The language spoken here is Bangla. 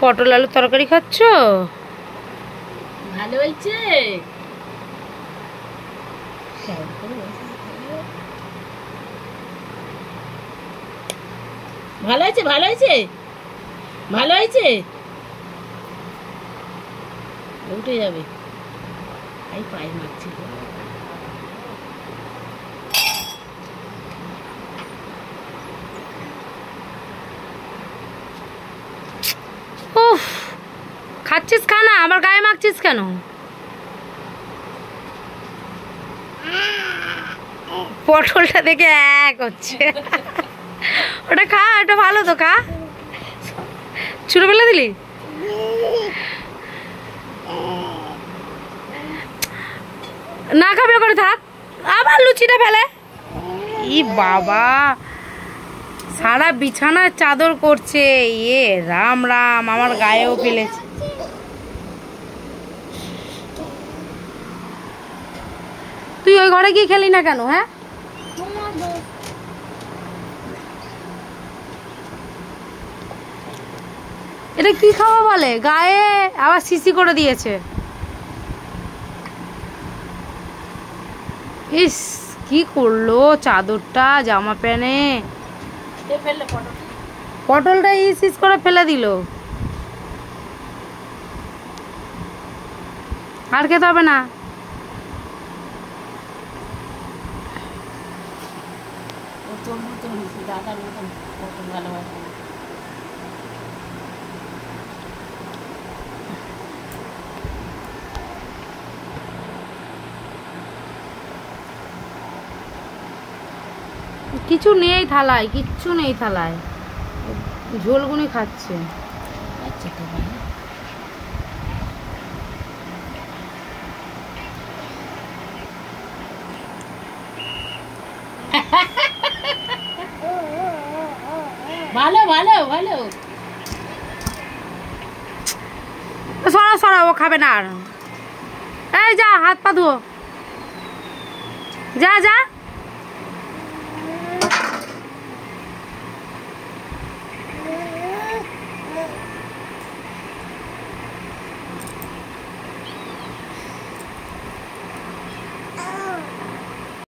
পটল আলু তরকারি খাচ্ছ? ভালো হয়েছে? ভালো হয়েছে, ভালো হয়েছে, ভালো হয়েছে। উঠে যাবে। এই পায়ে মারছি। উফ, খাচ্ছিস খা না, আবার গায়ে মাখছিস কেন? পটলটা দেখে এক হচ্ছে। ওটা খা, ওটা ভালো তো, খা। ছুঁড়ে ফেলে দিলি? না খাবে ওখানে থাক, আবার লুচিটা ফেলে। ই বাবা, সারা বিছানায় চাদর করছে। ইয়ে রাম রাম, আমার গায়েও ফেলেছে। তুই ওই ঘরে গিয়ে খেলি না কেন? হ্যাঁ, এটা কি খাওয়া বলে? গায়ে আবার শিশি করে দিয়েছে। ইস, কি করলো চাদরটা জামা প্যানে। পটলটা ইস ইস করে ফেলে দিল। আর খেতে হবে না। কিছু নেই থালায়, কিচ্ছু নেই থালায়, ঝোলগুনি খাচ্ছে। ভালো ভালো ভালো। সরা সরা, ও খাবে না আর। এই যা, হাত পা ধুও, যা যা।